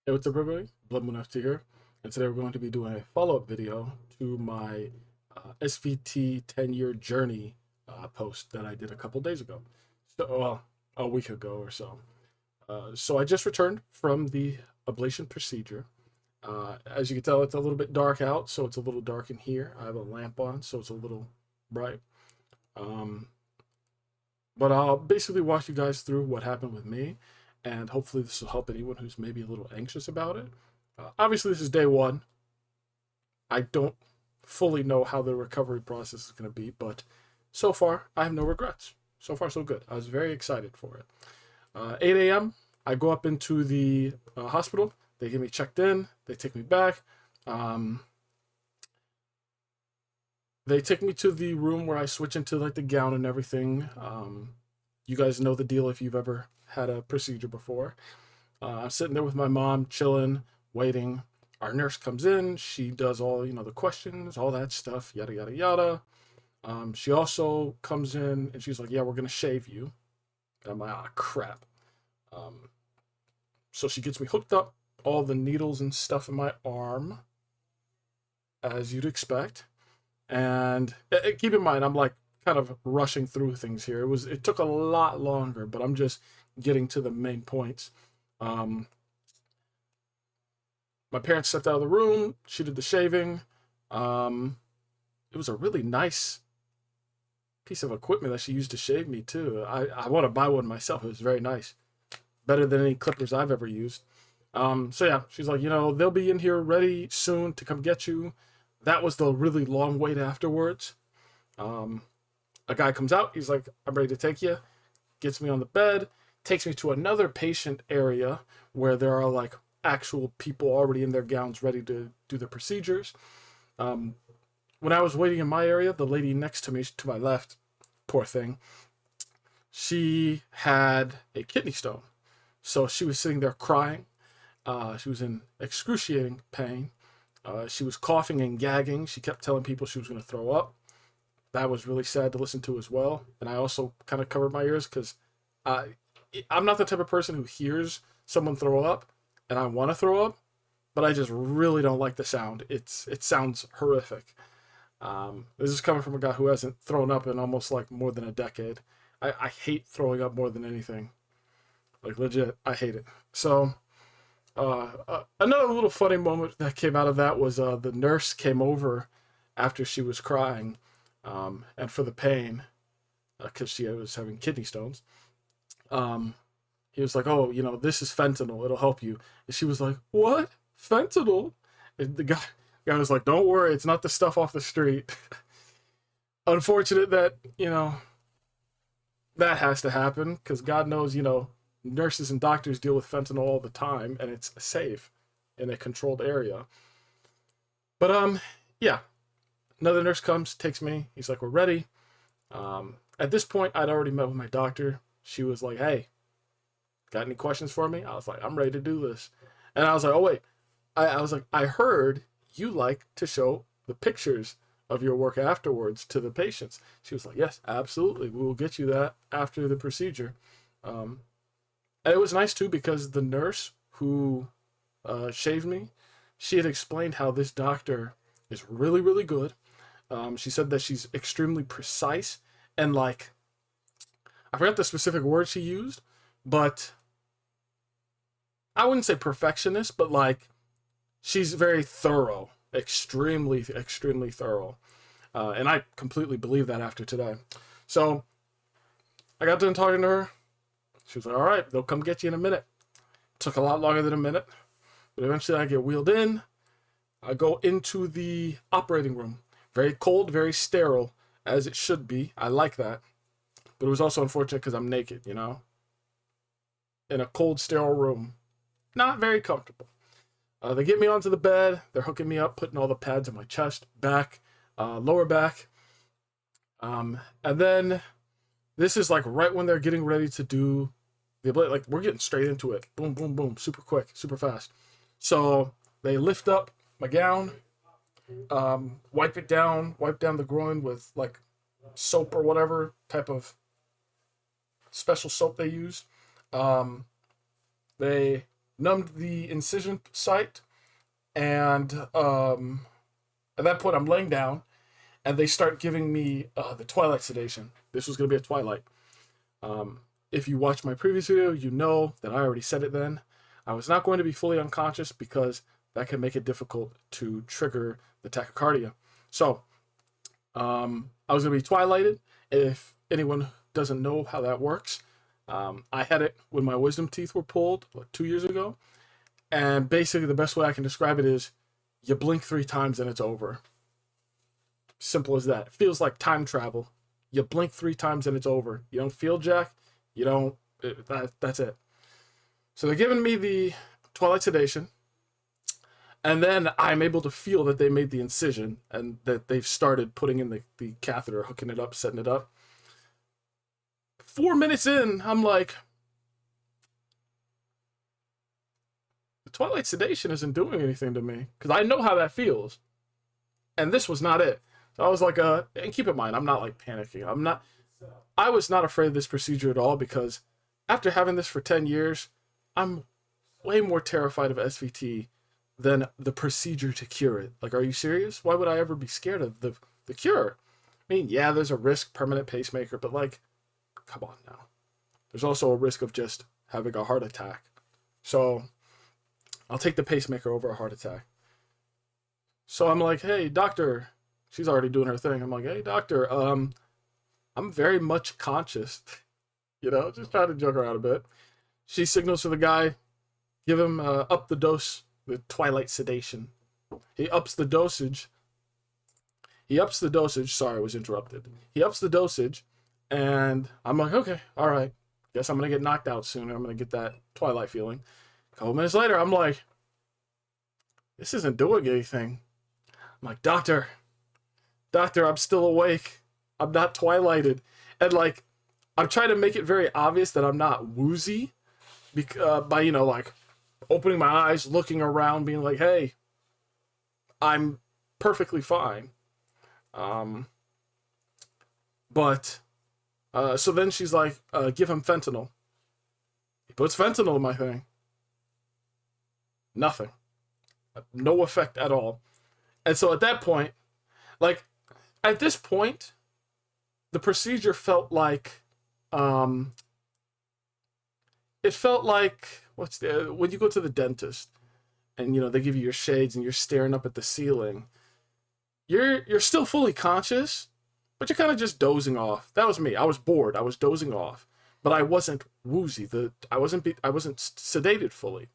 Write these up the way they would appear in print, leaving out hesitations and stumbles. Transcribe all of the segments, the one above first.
Hey, what's up, everybody? Blood Moon FT here, and today we're going to be doing a follow-up video to my SVT 10-year journey post that I did a couple days ago, a week ago or so. So I just returned from the ablation procedure. As you can tell, it's a little bit dark out, so it's a little dark in here. I have a lamp on, so it's a little bright. Um, but I'll basically walk you guys through what happened with me, and hopefully this will help anyone who's maybe a little anxious about it. Obviously, this is day one. I don't fully know how the recovery process is going to be, but so far, I have no regrets. So far, so good. I was very excited for it. 8 a.m., I go up into the hospital. They get me checked in. They take me back. They take me to the room where I switch into like the gown and everything. You guys know the deal if you've ever had a procedure before. I'm sitting there with my mom, chilling, waiting. Our nurse comes in. She does all, the questions, all that stuff, yada, yada, yada. She also comes in and she's like, yeah, we're going to shave you. And I'm like, ah, crap. So she gets me hooked up, all the needles and stuff in my arm, as you'd expect. And keep in mind, I'm like kind of rushing through things here. It took a lot longer, but I'm just getting to the main points. My parents stepped out of the room. She did the shaving. It was a really nice piece of equipment that she used to shave me too. I want to buy one myself. It was very nice, better than any clippers I've ever used. So yeah, she's like, they'll be in here ready soon to come get you. That was the really long wait afterwards. A guy comes out. He's like, I'm ready to take you. Gets me on the bed. Takes me to another patient area where there are like actual people already in their gowns ready to do the procedures. When I was waiting in my area, the lady next to me, to my left, poor thing, she had a kidney stone. So she was sitting there crying. She was in excruciating pain. She was coughing and gagging. She kept telling people she was going to throw up. That was really sad to listen to as well. And I also kind of covered my ears because I'm not the type of person who hears someone throw up and I want to throw up, but I just really don't like the sound. It sounds horrific. This is coming from a guy who hasn't thrown up in almost like more than a decade. I hate throwing up more than anything. Like legit, I hate it. So another little funny moment that came out of that was the nurse came over after she was crying, and for the pain, because she was having kidney stones. He was like, oh, this is fentanyl. It'll help you. And she was like, what? Fentanyl? And the guy was like, don't worry. It's not the stuff off the street. Unfortunate that, that has to happen because God knows, nurses and doctors deal with fentanyl all the time and it's safe in a controlled area. But, yeah. Another nurse comes, takes me. He's like, we're ready. At this point, I'd already met with my doctor. She was like, hey, got any questions for me? I was like, I'm ready to do this. And I was like, oh, wait. I was like, I heard you like to show the pictures of your work afterwards to the patients. She was like, yes, absolutely. We will get you that after the procedure. And it was nice, too, because the nurse who shaved me, she had explained how this doctor is really, really good. She said that she's extremely precise and like, I forgot the specific word she used, but I wouldn't say perfectionist, but like she's very thorough, extremely, extremely thorough. And I completely believe that after today. So I got done talking to her. She was like, all right, they'll come get you in a minute. Took a lot longer than a minute, but eventually I get wheeled in. I go into the operating room. Very cold, very sterile, as it should be. I like that. But it was also unfortunate because I'm naked, in a cold, sterile room. Not very comfortable. They get me onto the bed. They're hooking me up, putting all the pads on my chest, back, lower back. And then this is like right when they're getting ready to do the ablation. Like we're getting straight into it. Boom, boom, boom. Super quick, super fast. So they lift up my gown, wipe down the groin with like soap or whatever type of special soap they use. They numbed the incision site, and at that point I'm laying down, and they start giving me the twilight sedation. This was going to be a twilight. If you watch my previous video, you know that I already said it then. I was not going to be fully unconscious because that can make it difficult to trigger the tachycardia. So I was going to be twilighted. If anyone doesn't know how that works, I had it when my wisdom teeth were pulled like 2 years ago. And basically the best way I can describe it is you blink 3 times and it's over. Simple as that. It feels like time travel. You blink 3 times and it's over. You don't feel jack. You don't. That's it. So they're giving me the twilight sedation. And then I'm able to feel that they made the incision and that they've started putting in the catheter, hooking it up, setting it up. 4 minutes in, I'm like, the twilight sedation isn't doing anything to me because I know how that feels. And this was not it. So I was like, and keep in mind, I'm not like panicking. I was not afraid of this procedure at all because after having this for 10 years, I'm way more terrified of SVT than the procedure to cure it. Like, are you serious? Why would I ever be scared of the cure? I mean, yeah, there's a risk, permanent pacemaker, but like, come on now. There's also a risk of just having a heart attack. So I'll take the pacemaker over a heart attack. So I'm like, hey, doctor. She's already doing her thing. I'm like, hey, doctor, I'm very much conscious. You know, just trying to joke around a bit. She signals to the guy, give him up the dose, the twilight sedation. He ups the dosage. Sorry, I was interrupted. He ups the dosage, and I'm like, okay, all right. Guess I'm going to get knocked out sooner. I'm going to get that twilight feeling. A couple minutes later, I'm like, this isn't doing anything. I'm like, doctor, I'm still awake. I'm not twilighted. And like, I'm trying to make it very obvious that I'm not woozy by, you know, like opening my eyes, looking around, being like, hey, I'm perfectly fine. So then she's like, give him fentanyl. He puts fentanyl in my thing. Nothing. No effect at all. And so at that point, like, at this point, the procedure felt like, it felt like, when you go to the dentist and, you know, they give you your shades and you're staring up at the ceiling, you're still fully conscious, but you're kind of just dozing off. That was me. I was bored. I was dozing off, but I wasn't woozy. I wasn't sedated fully.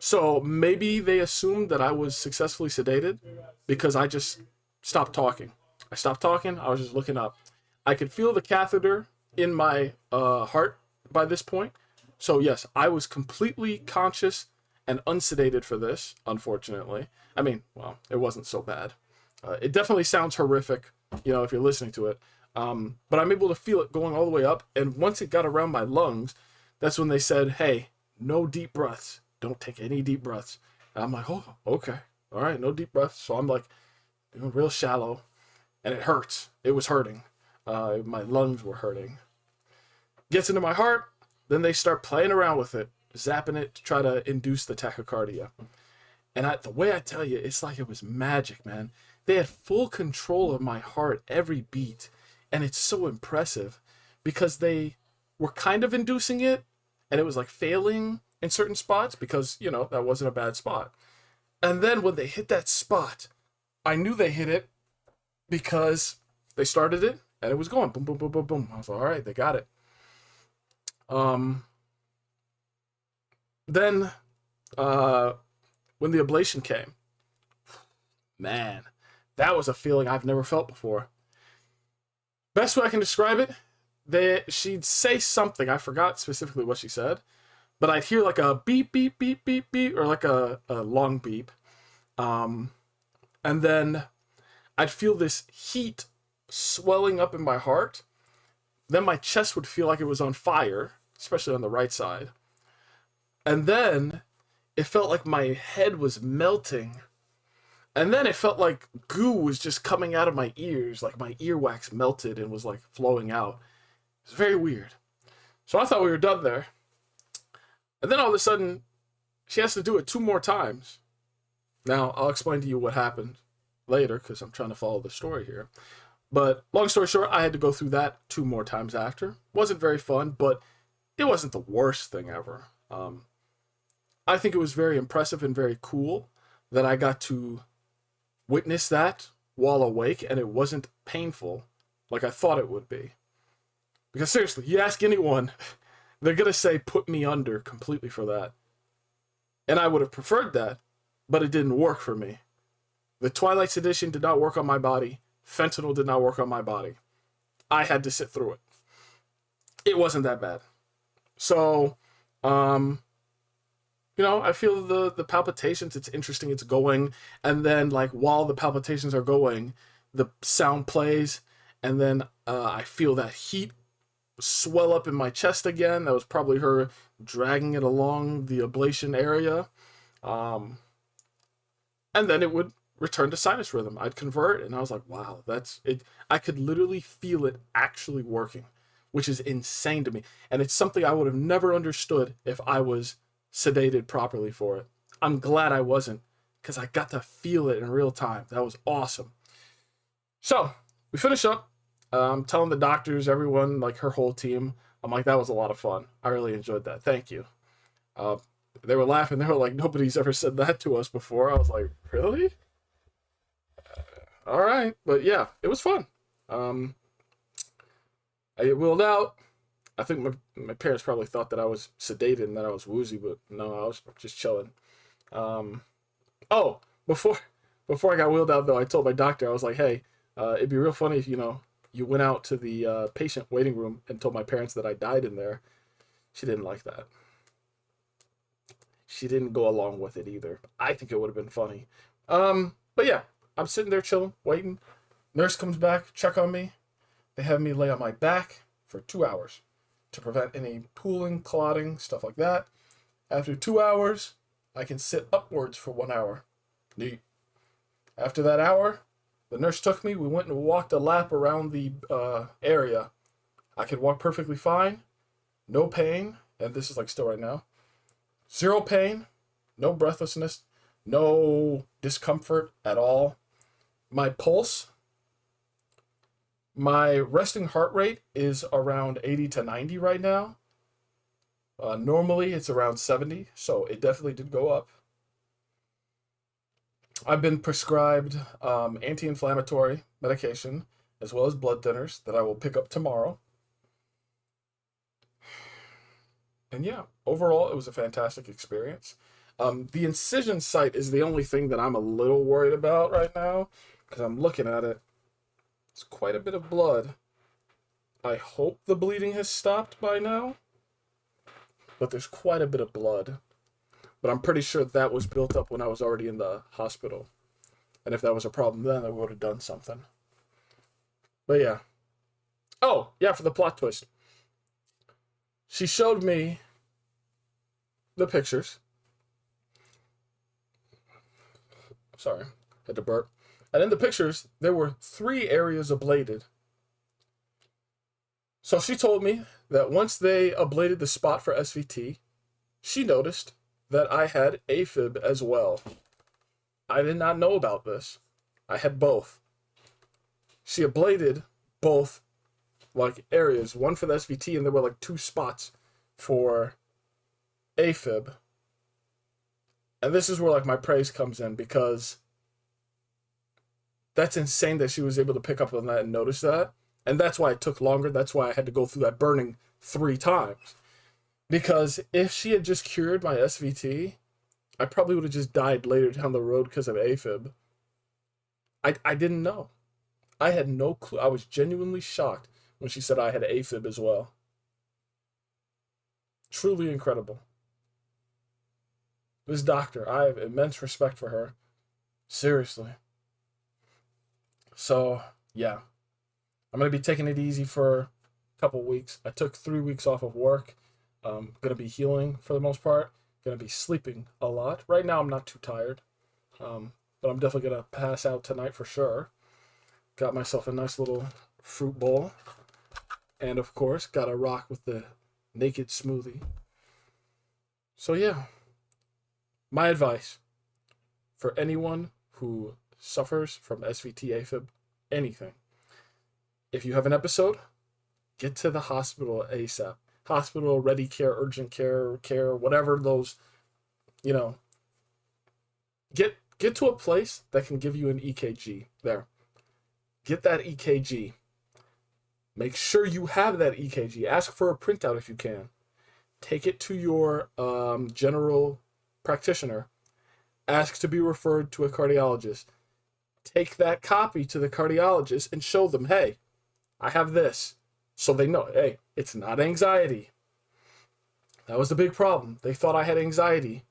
So maybe they assumed that I was successfully sedated because I just stopped talking. I stopped talking. I was just looking up. I could feel the catheter in my heart by this point. So yes, I was completely conscious and unsedated for this, unfortunately. I mean, well, it wasn't so bad. It definitely sounds horrific, you know, if you're listening to it. But I'm able to feel it going all the way up. And once it got around my lungs, that's when they said, hey, no deep breaths. Don't take any deep breaths. And I'm like, oh, okay. All right, no deep breaths. So I'm like doing real shallow. And it hurts. It was hurting. My lungs were hurting. Gets into my heart. Then they start playing around with it, zapping it to try to induce the tachycardia. And the way I tell you, it's like it was magic, man. They had full control of my heart every beat. And it's so impressive because they were kind of inducing it. And it was like failing in certain spots because, you know, that wasn't a bad spot. And then when they hit that spot, I knew they hit it because they started it and it was going boom, boom, boom, boom, boom. I was like, all right, they got it. Then when the ablation came, man, that was a feeling I've never felt before. Best way I can describe it, she'd say something. I forgot specifically what she said, but I'd hear like a beep, beep, beep, beep, beep, or like a long beep. And then I'd feel this heat swelling up in my heart. Then my chest would feel like it was on fire, especially on the right side. And then it felt like my head was melting. And then it felt like goo was just coming out of my ears, like my earwax melted and was like flowing out. It was very weird. So I thought we were done there. And then all of a sudden, she has to do it 2 more times. Now, I'll explain to you what happened later, because I'm trying to follow the story here. But long story short, I had to go through that 2 more times after. Wasn't very fun, but it wasn't the worst thing ever. I think it was very impressive and very cool that I got to witness that while awake, and it wasn't painful like I thought it would be. Because seriously, you ask anyone, they're going to say, put me under completely for that. And I would have preferred that, but it didn't work for me. The Twilight sedation did not work on my body. Fentanyl did not work on my body. I had to sit through it. It wasn't that bad. So, I feel the palpitations. It's interesting. It's going. And then, like, while the palpitations are going, the sound plays. And then I feel that heat swell up in my chest again. That was probably her dragging it along the ablation area. And then it would return to sinus rhythm. I'd convert, and I was like, wow, that's it. I could literally feel it actually working, which is insane to me. And it's something I would have never understood if I was sedated properly for it. I'm glad I wasn't, because I got to feel it in real time. That was awesome. So we finish up. I'm telling the doctors, everyone, like her whole team, I'm like, that was a lot of fun. I really enjoyed that. Thank you. They were laughing. They were like, nobody's ever said that to us before. I was like, really? All right. But yeah, it was fun. I get wheeled out. I think my parents probably thought that I was sedated and that I was woozy, but no, I was just chilling. Before I got wheeled out, though, I told my doctor, I was like, hey, it'd be real funny if, you went out to the patient waiting room and told my parents that I died in there. She didn't like that. She didn't go along with it either. I think it would have been funny. But yeah, I'm sitting there chilling, waiting. Nurse comes back, check on me. They have me lay on my back for 2 hours to prevent any pooling, clotting, stuff like that. After 2 hours, I can sit upwards for 1 hour. Neat. After that hour, the nurse took me. We went and walked a lap around the area. I could walk perfectly fine. No pain. And this is like still right now. 0 pain. No breathlessness. No discomfort at all. My pulse. My resting heart rate is around 80 to 90 right now. Normally it's around 70. So it definitely did go up. I've been prescribed anti-inflammatory medication as well as blood thinners that I will pick up tomorrow. And yeah, overall, it was a fantastic experience. The incision site is the only thing that I'm a little worried about right now, because I'm looking at it. It's quite a bit of blood. I hope the bleeding has stopped by now, but there's quite a bit of blood. But I'm pretty sure that was built up when I was already in the hospital. And if that was a problem then, I would have done something. But yeah. Oh, yeah, for the plot twist. She showed me the pictures. Sorry, had to burp. And in the pictures, there were 3 areas ablated. So she told me that once they ablated the spot for SVT, she noticed that I had AFib as well. I did not know about this. I had both. She ablated both areas, one for the SVT, and there were 2 spots for AFib. And this is where my praise comes in, because that's insane that she was able to pick up on that and notice that. And that's why it took longer. That's why I had to go through that burning 3 times. Because if she had just cured my SVT, I probably would have just died later down the road because of AFib. I didn't know. I had no clue. I was genuinely shocked when she said I had AFib as well. Truly incredible. This doctor, I have immense respect for her. Seriously. So, yeah. I'm going to be taking it easy for a couple weeks. I took 3 weeks off of work. Going to be healing for the most part. Going to be sleeping a lot. Right now, I'm not too tired. But I'm definitely going to pass out tonight for sure. Got myself a nice little fruit bowl. And, of course, got to rock with the naked smoothie. So yeah, my advice for anyone who suffers from SVT, AFib, anything. If you have an episode, get to the hospital ASAP. Hospital, ready care, urgent care, whatever those, you know, get to a place that can give you an EKG. There. Get that EKG. Make sure you have that EKG. Ask for a printout if you can. Take it to your general practitioner. Ask to be referred to a cardiologist. Take that copy to the cardiologist and show them, hey, I have this. So they know, hey, it's not anxiety. That was the big problem. They thought I had anxiety.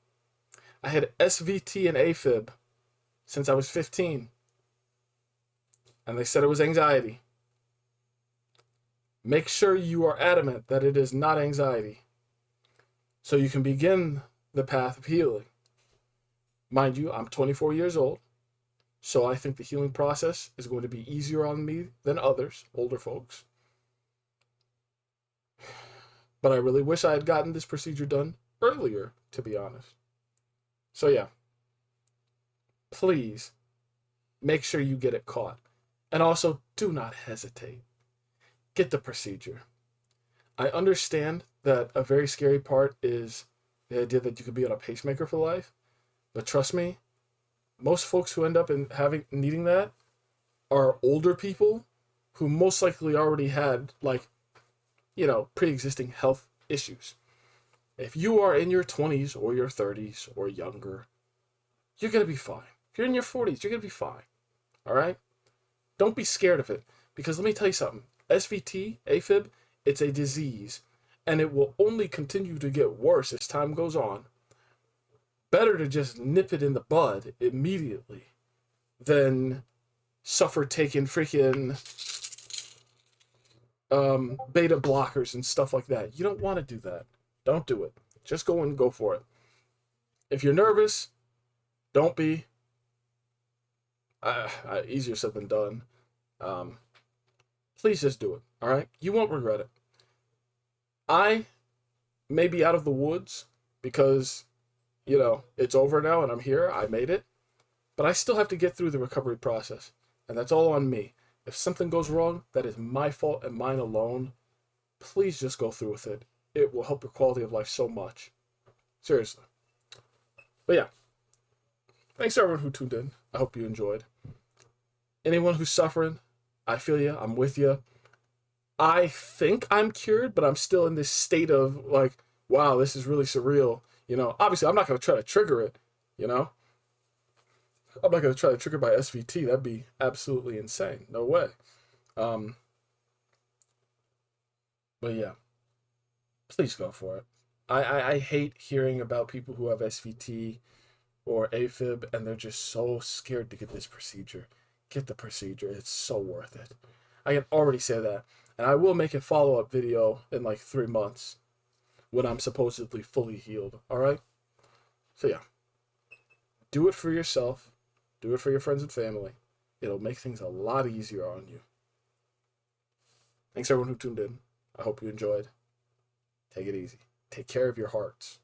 I had SVT and AFib since I was 15. And they said it was anxiety. Make sure you are adamant that it is not anxiety, so you can begin the path of healing. Mind you, I'm 24 years old, so I think the healing process is going to be easier on me than others, older folks. But I really wish I had gotten this procedure done earlier, to be honest. So yeah, please make sure you get it caught. And also, do not hesitate. Get the procedure. I understand that a very scary part is the idea that you could be on a pacemaker for life. But trust me, most folks who end up needing that are older people who most likely already had, like, pre-existing health issues. If you are in your 20s or your 30s or younger, you're going to be fine. If you're in your 40s, you're going to be fine. All right? Don't be scared of it. Because let me tell you something. SVT, AFib, it's a disease. And it will only continue to get worse as time goes on. Better to just nip it in the bud immediately than suffer taking freaking beta blockers and stuff like that. You don't want to do that. Don't do it. Just go for it. If you're nervous, don't be. Easier said than done. Please just do it. All right? You won't regret it. I may be out of the woods because, it's over now and I'm here. I made it. But I still have to get through the recovery process. And that's all on me. If something goes wrong, that is my fault and mine alone. Please just go through with it. It will help your quality of life so much. Seriously. But yeah. Thanks to everyone who tuned in. I hope you enjoyed. Anyone who's suffering, I feel you. I'm with you. I think I'm cured, but I'm still in this state of like, wow, this is really surreal. Obviously I'm not going to try to trigger it, I'm not going to try to trigger by SVT. That'd be absolutely insane. No way. But yeah, please go for it. I hate hearing about people who have SVT or AFib and they're just so scared to get this procedure. Get the procedure. It's so worth it. I can already say that. And I will make a follow-up video in like 3 months when I'm supposedly fully healed. All right? So yeah. Do it for yourself. Do it for your friends and family. It'll make things a lot easier on you. Thanks everyone who tuned in. I hope you enjoyed. Take it easy. Take care of your hearts.